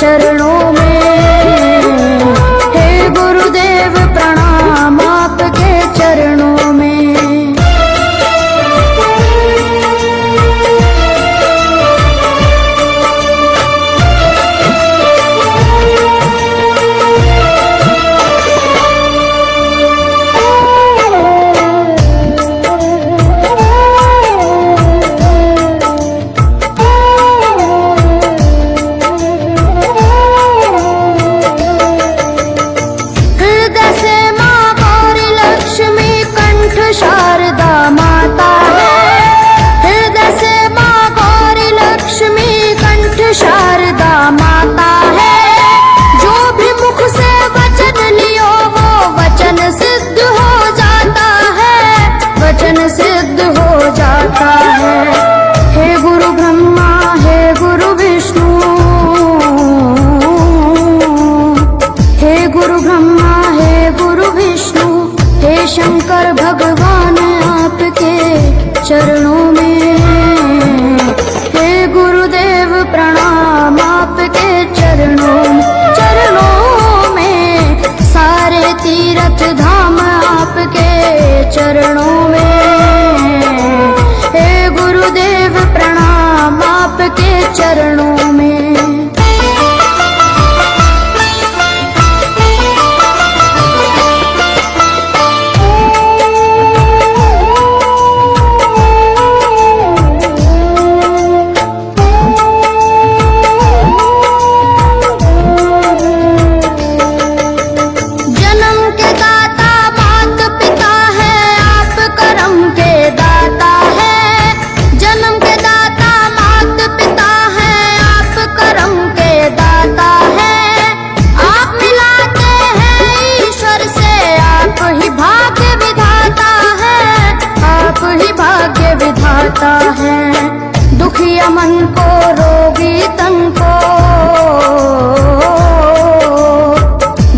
चरणों में। हे गुरुदेव प्रणाम आपके चरणों में। शारदा माता है, हृदय से माँ गौरी लक्ष्मी कंठ शारदा माता है। जो भी मुख से वचन लियो वो वचन सिद्ध हो जाता है, वचन सिद्ध हो जाता है। हे गुरु ब्रह्मा हे गुरु विष्णु, हे गुरु ब्रह्मा हे गुरु विष्णु, हे शंकर भगवान आपके चरणों में। हे गुरुदेव प्रणाम आपके चरणों में। चरणों में सारे तीर्थ धाम आपके चरणों में। हे गुरुदेव प्रणाम आपके चरणों में। विधाता है दुखिया मन को रोगी तन को,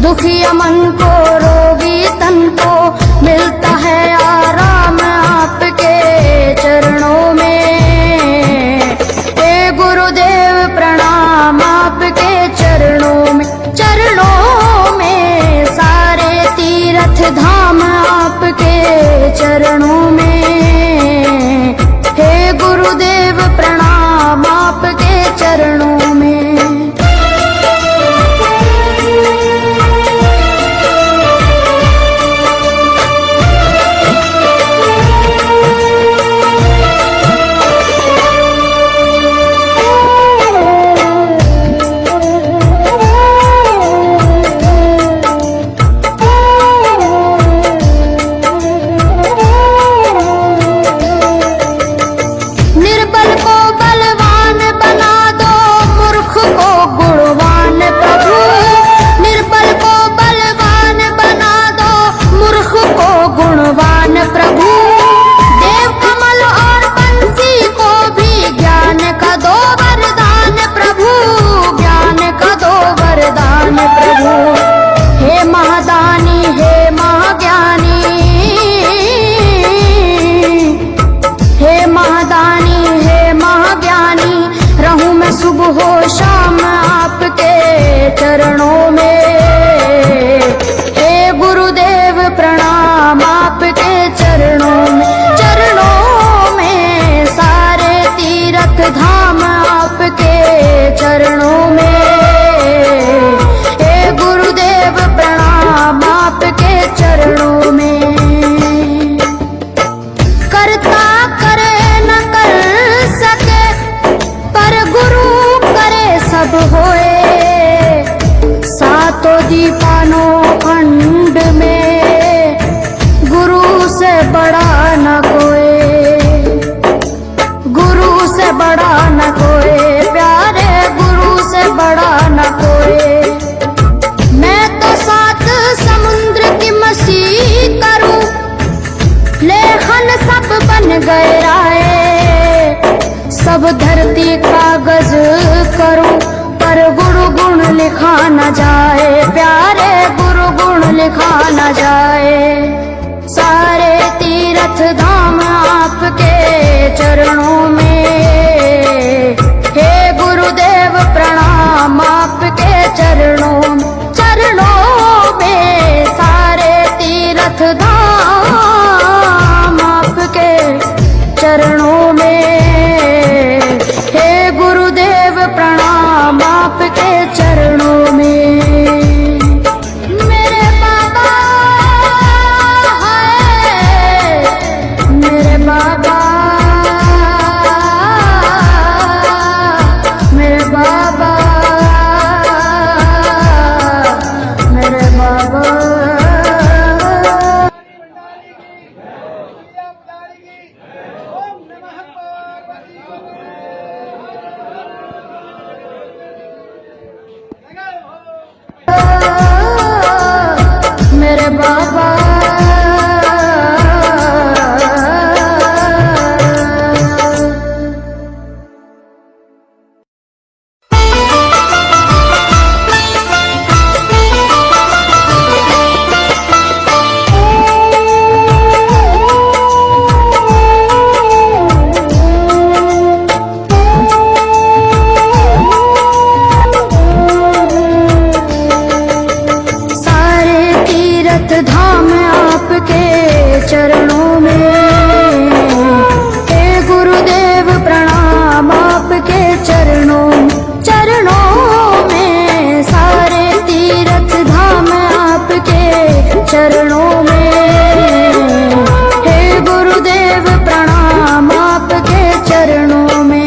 दुखिया मन को रोगी तन को मिलता है आराम आपके चरणों में। हे गुरुदेव प्रणाम आपके चरणों में। चरणों में सारे तीर्थ धाम आपके चरणों में। हे गुरुदेव प्रणाम आपके चरणों में। प्रभु देव कमल और बंसी को भी ज्ञान का दो वरदान प्रभु, ज्ञान का दो वरदान प्रभु। हे महादानी हे महाज्ञानी, हे महादानी हे महाज्ञानी, रहूं मैं सुबह हो शाम आपके चरणों में। हे गुरुदेव प्रणाम आपके चरणों में। चरणों में सारे तीर्थ धाम आपके चरणों में। हे गुरुदेव प्रणाम आपके चरणों में। करता करे न कर सके पर गुरु करे सब होए। सातों दीपानों खंड में गुरु से बड़ा न कोई, गुरु से बड़ा न कोई, प्यारे गुरु से बड़ा न कोई। मैं तो सात समुद्र की मछली करूं, लेखन सब बन गए राय। सब धरती कागज करूं पर गुरु गुण लिखा न जाए, प्यारे गुरु गुण लिखा न जाए। सारे तीर्थ धाम आपके चरणों में। हे गुरुदेव प्रणाम आपके चरणों में। हे गुरुदेव प्रणाम आपके चरणों में। मेरे बाबा है, मेरे बाबा, मेरे बाबा, मेरे बाबा। मेरे बाबा धाम आपके चरणों में। हे गुरुदेव प्रणाम आपके चरणों में। सारे तीर्थ धाम आपके चरणों में। हे गुरुदेव प्रणाम आपके चरणों में।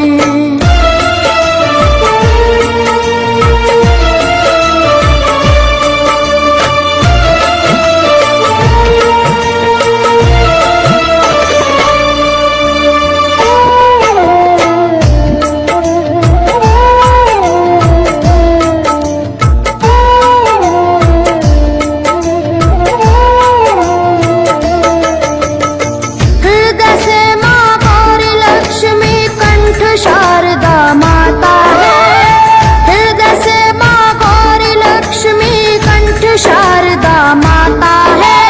शारदा माता है, हृदय से माँ गौरी लक्ष्मी कंठ शारदा माता है।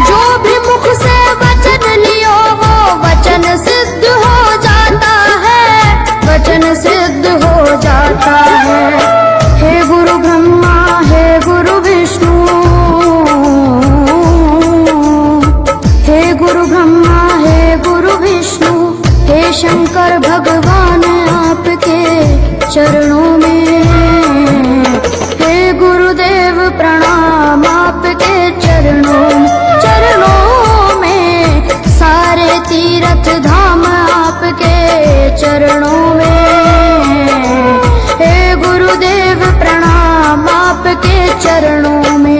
जो भी मुख से वचन लियो वो वचन सिद्ध हो जाता है, वचन सिद्ध हो जाता है। हे गुरु ब्रह्मा, हे गुरु विष्णु, हे गुरु ब्रह्मा, हे गुरु विष्णु, हे शंकर भगवान आपके चरणों में। हे गुरुदेव प्रणाम आपके चरणों में। सारे तीर्थ धाम आपके चरणों में। हे गुरुदेव प्रणाम आपके चरणों में।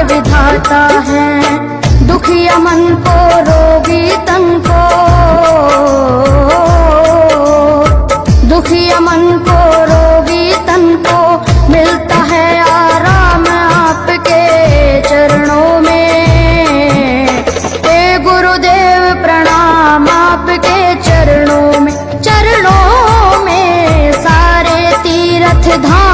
विधाता है दुखिया मन को, रोगी तन को, दुखिया मन को, रोगी तन को मिलता है आराम आपके चरणों में। हे गुरुदेव प्रणाम आपके चरणों में। सारे तीर्थ धाम